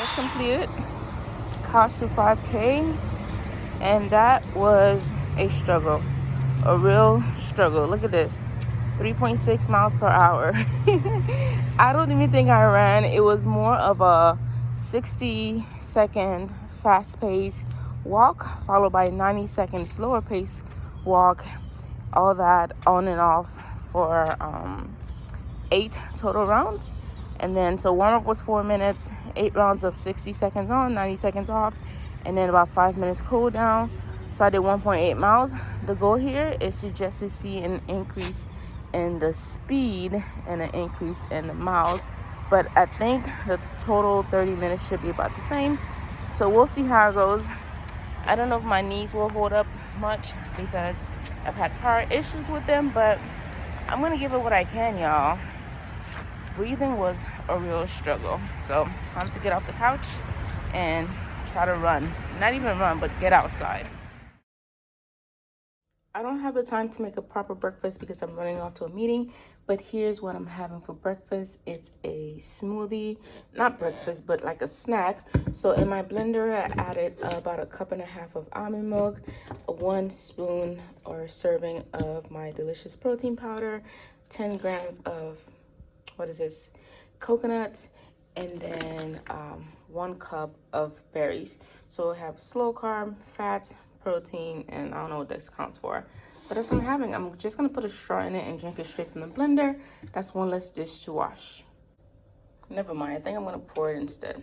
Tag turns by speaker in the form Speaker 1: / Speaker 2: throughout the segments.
Speaker 1: just completed Cost to 5K, and that was a struggle, a real struggle. Look at this, 3.6 miles per hour. I don't even think I ran. It was more of a 60-second fast-paced walk followed by 90-second slower pace walk, all that on and off for 8 total rounds. And then so warm up was 4 minutes, 8 rounds of 60 seconds on, 90 seconds off, and then about 5 minutes cool down. So I did 1.8 miles. The goal here is to just to see an increase in the speed and an increase in the miles. But I think the total 30 minutes should be about the same. So we'll see how it goes. I don't know if my knees will hold up much because I've had power issues with them, but I'm gonna give it what I can, y'all. Breathing was a real struggle. So it's time to get off the couch and try to run. Not even run, but get outside. I don't have the time to make a proper breakfast because I'm running off to a meeting, but here's what I'm having for breakfast. It's a smoothie, not breakfast, but like a snack. So in my blender, I added about 1.5 cups of almond milk, 1 spoon or serving of my delicious protein powder, 10 grams of, coconut, and then 1 cup of berries. So I have slow carb, fats, protein, and I don't know what this counts for, but that's what I'm having. I'm just gonna put a straw in it and drink it straight from the blender. That's one less dish to wash. Never mind, I think I'm gonna pour it instead.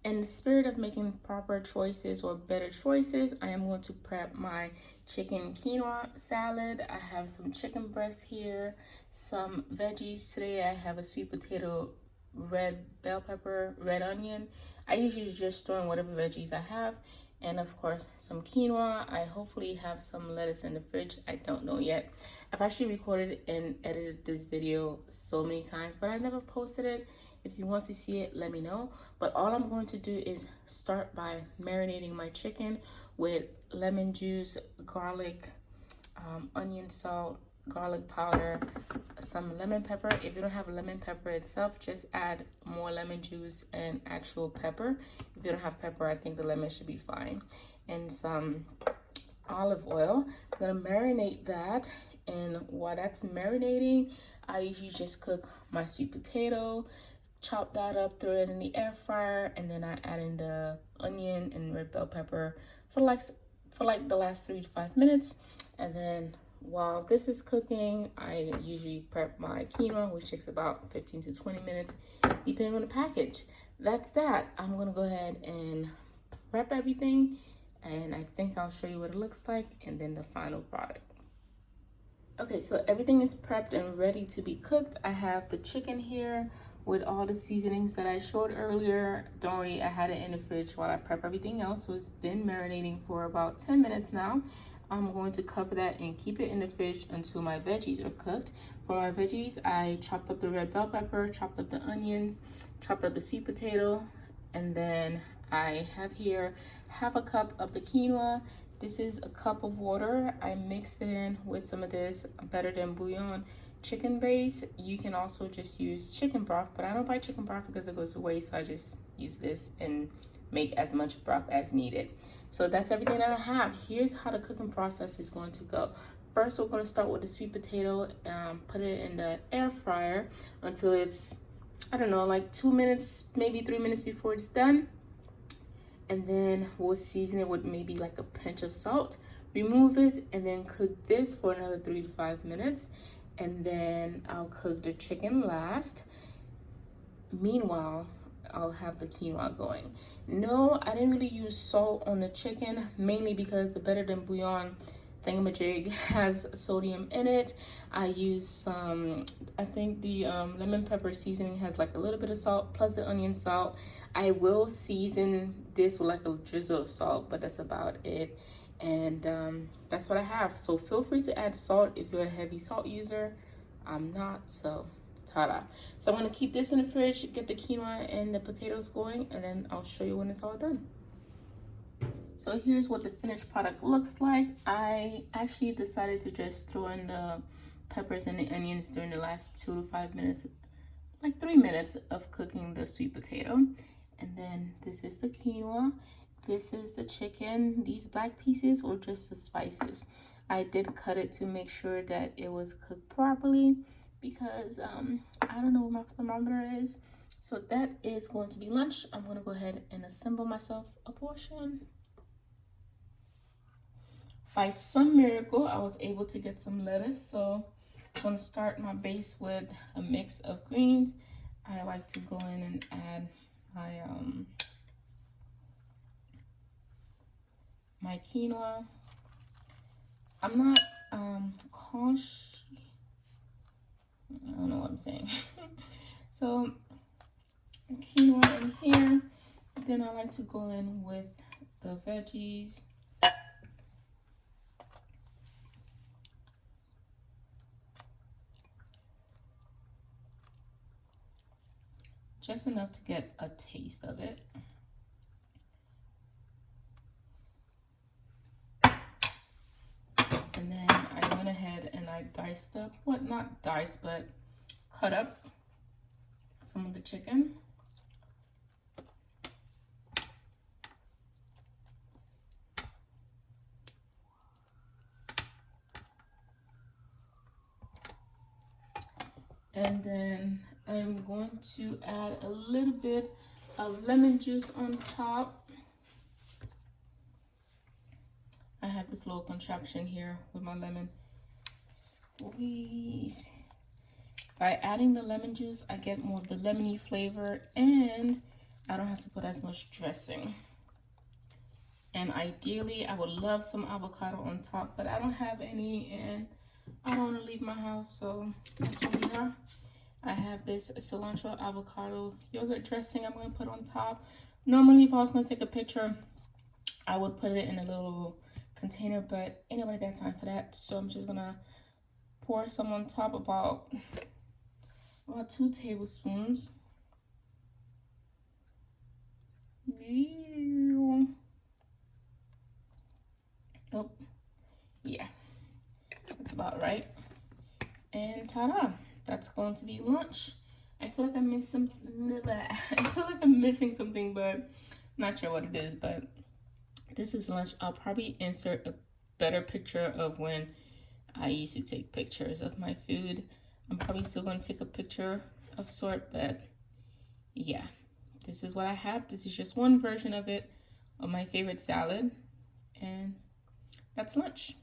Speaker 1: In the spirit of making proper choices or better choices, I am going to prep my chicken quinoa salad. I have some chicken breast here, some veggies today. I have a sweet potato, red bell pepper, red onion. I usually just throw in whatever veggies I have, and of course some quinoa. I hopefully have some lettuce in the fridge. I don't know yet. I've actually recorded and edited this video so many times, but I never posted it. If you want to see it, let me know. But all I'm going to do is start by marinating my chicken with lemon juice, garlic, onion, salt, garlic powder, some lemon pepper. If you don't have lemon pepper itself, just add more lemon juice and actual pepper. If you don't have pepper, I think the lemon should be fine. And some olive oil. I'm gonna marinate that, and while that's marinating, I usually just cook my sweet potato, chop that up, throw it in the air fryer, and then I add in the onion and red bell pepper for like the last 3 to 5 minutes. And then while this is cooking, I usually prep my quinoa, which takes about 15 to 20 minutes, depending on the package. That's that. I'm gonna go ahead and prep everything, and I think I'll show you what it looks like and then the final product. Okay, so everything is prepped and ready to be cooked. I have the chicken here with all the seasonings that I showed earlier. Don't worry, I had it in the fridge while I prep everything else, so it's been marinating for about 10 minutes now. I'm going to cover that and keep it in the fridge until my veggies are cooked. For my veggies, I chopped up the red bell pepper, chopped up the onions, chopped up the sweet potato, and then I have here 1/2 cup of the quinoa. This is a cup of water. I mixed it in with some of this Better Than Bouillon chicken base. You can also just use chicken broth, but I don't buy chicken broth because it goes to waste, so I just use this and make as much broth as needed. So that's everything that I have. Here's how the cooking process is going to go. First, we're going to start with the sweet potato, put it in the air fryer until it's, I don't know, like 2 minutes, maybe 3 minutes before it's done. And then we'll season it with maybe like a pinch of salt, remove it, and then cook this for another 3 to 5 minutes. And then I'll cook the chicken last. Meanwhile, I'll have the quinoa going. No, I didn't really use salt on the chicken, mainly because the Better Than Bouillon thingamajig has sodium in it. I use some, I think the lemon pepper seasoning has like a little bit of salt plus the onion salt. I will season this with like a drizzle of salt, but that's about it. And that's what I have. So feel free to add salt if you're a heavy salt user. I'm not, so ta-da. So I'm gonna keep this in the fridge, get the quinoa and the potatoes going, and then I'll show you when it's all done. So here's what the finished product looks like. I actually decided to just throw in the peppers and the onions during the last 2 to 5 minutes, like 3 minutes of cooking the sweet potato. And then this is the quinoa. This is the chicken. These black pieces or just the spices. I did cut it to make sure that it was cooked properly because I don't know where my thermometer is. So that is going to be lunch. I'm going to go ahead and assemble myself a portion. By some miracle, I was able to get some lettuce. So I'm going to start my base with a mix of greens. I like to go in and add my quinoa. I'm not cautious. I don't know what I'm saying. So quinoa in here. Then I like to go in with the veggies. Just enough to get a taste of it. And then I went ahead and I diced up, what, not diced, but cut up some of the chicken. And then I'm going to add a little bit of lemon juice on top. I have this little contraption here with my lemon. Squeeze. By adding the lemon juice, I get more of the lemony flavor and I don't have to put as much dressing. And ideally, I would love some avocado on top, but I don't have any and I don't want to leave my house, so that's what we are. I have this cilantro avocado yogurt dressing I'm going to put on top. Normally, if I was going to take a picture, I would put it in a little container, but ain't nobody got time for that. So I'm just going to pour some on top, about 2 tablespoons. Oh, yeah, that's about right. And ta-da! That's going to be lunch. I feel like I missed something. I feel like I'm missing something, but not sure what it is. But this is lunch. I'll probably insert a better picture of when I used to take pictures of my food. I'm probably still going to take a picture of sort, but yeah, this is what I have. This is just one version of it, of my favorite salad, and that's lunch.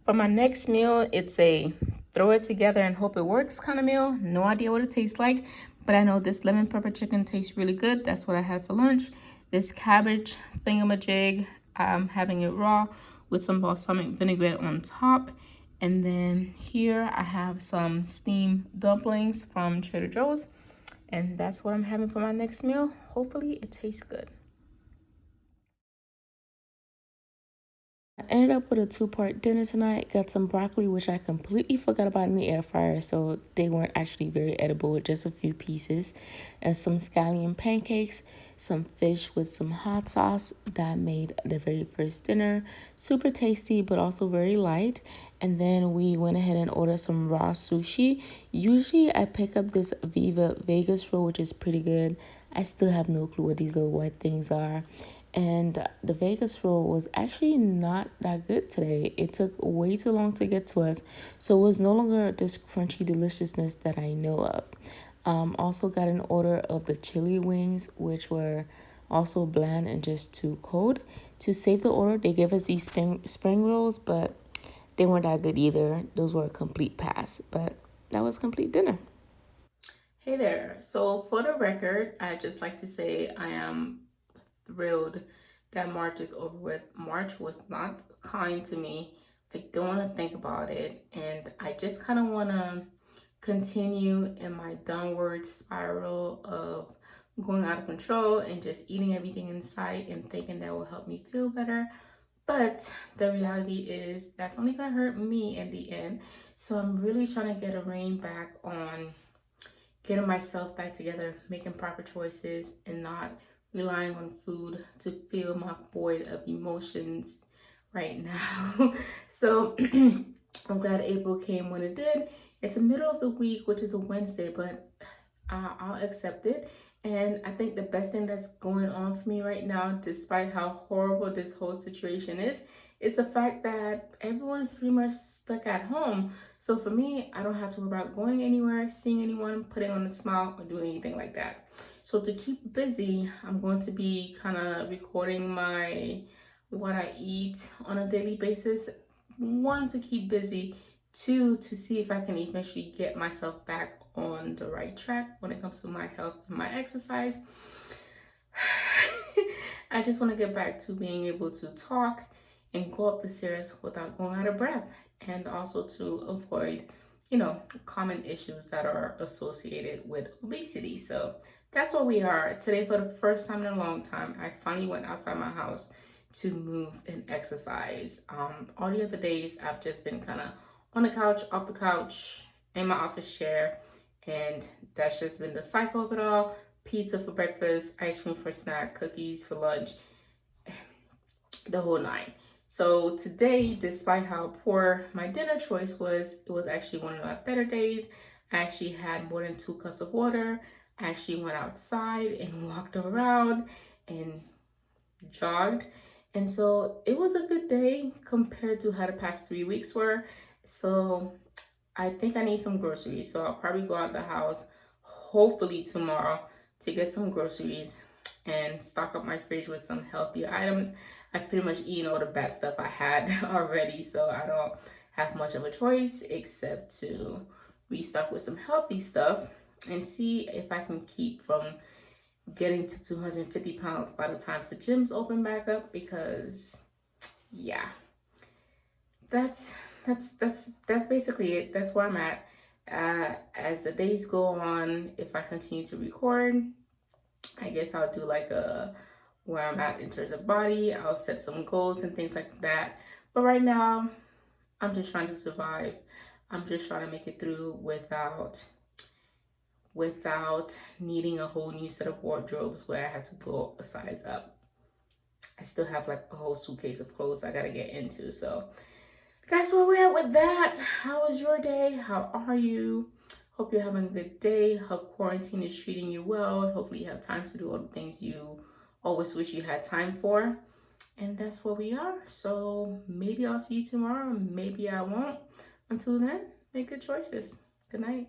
Speaker 1: For my next meal, it's a throw it together and hope it works kind of meal. No idea what it tastes like, but I know this lemon pepper chicken tastes really good. That's what I had for lunch. This cabbage thingamajig, I'm having it raw with some balsamic vinaigrette on top. And then here I have some steamed dumplings from Trader Joe's. And that's what I'm having for my next meal. Hopefully it tastes good. I ended up with a 2-part dinner tonight. Got some broccoli, which I completely forgot about in the air fryer, so they weren't actually very edible, with just a few pieces. And some scallion pancakes, some fish with some hot sauce that made the very first dinner. Super tasty, but also very light. And then we went ahead and ordered some raw sushi. Usually I pick up this Viva Vegas roll, which is pretty good. I still have no clue what these little white things are. And the Vegas roll was actually not that good today. It took way too long to get to us, so it was no longer this crunchy deliciousness that I know of. Also got an order of the chili wings, which were also bland and just too cold. To save the order, they gave us these spring rolls, but they weren't that good either. Those were a complete pass, but that was complete dinner. Hey there. So for the record, I just like to say I am thrilled that March is over with. March was not kind to me. I don't want to think about it. And I just kind of want to continue in my downward spiral of going out of control and just eating everything in sight and thinking that will help me feel better. But the reality is that's only gonna hurt me in the end. So I'm really trying to get a rein back on getting myself back together, making proper choices, and not relying on food to fill my void of emotions right now. So I'm glad April came when it did. It's the middle of the week, which is a Wednesday, but I'll accept it. And I think the best thing that's going on for me right now, despite how horrible this whole situation is the fact that everyone is pretty much stuck at home. So for me, I don't have to worry about going anywhere, seeing anyone, putting on a smile, or doing anything like that. So to keep busy, I'm going to be kind of recording what I eat on a daily basis. One, to keep busy. Two, to see if I can eventually get myself back on the right track when it comes to my health and my exercise. I just want to get back to being able to talk and go up the stairs without going out of breath, and also to avoid, common issues that are associated with obesity. So that's where we are today. For the first time in a long time, I finally went outside my house to move and exercise. All the other days, I've just been kind of on the couch, off the couch, in my office chair, and that's just been the cycle of it all. Pizza for breakfast, ice cream for snack, cookies for lunch, the whole nine. So today, despite how poor my dinner choice was, it was actually one of my better days. I actually had more than 2 cups of water. I actually went outside and walked around and jogged. And so it was a good day compared to how the past 3 weeks were. So I think I need some groceries. So I'll probably go out the house, hopefully tomorrow, to get some groceries and stock up my fridge with some healthier items. I've pretty much eaten all the bad stuff I had already, so I don't have much of a choice except to restock with some healthy stuff and see if I can keep from getting to 250 pounds by the time the gyms open back up, because yeah, that's basically it. That's where I'm at. As the days go on, if I continue to record, I guess I'll do like a where I'm at in terms of body. I'll set some goals and things like that. But right now, I'm just trying to survive. I'm just trying to make it through without needing a whole new set of wardrobes where I have to go a size up. I still have like a whole suitcase of clothes I gotta get into. So that's where we're at with that. How was your day? How are you? Hope you're having a good day. Hope quarantine is treating you well. Hopefully you have time to do all the things you always wish you had time for. And that's where we are. So maybe I'll see you tomorrow. Maybe I won't. Until then, make good choices. Good night.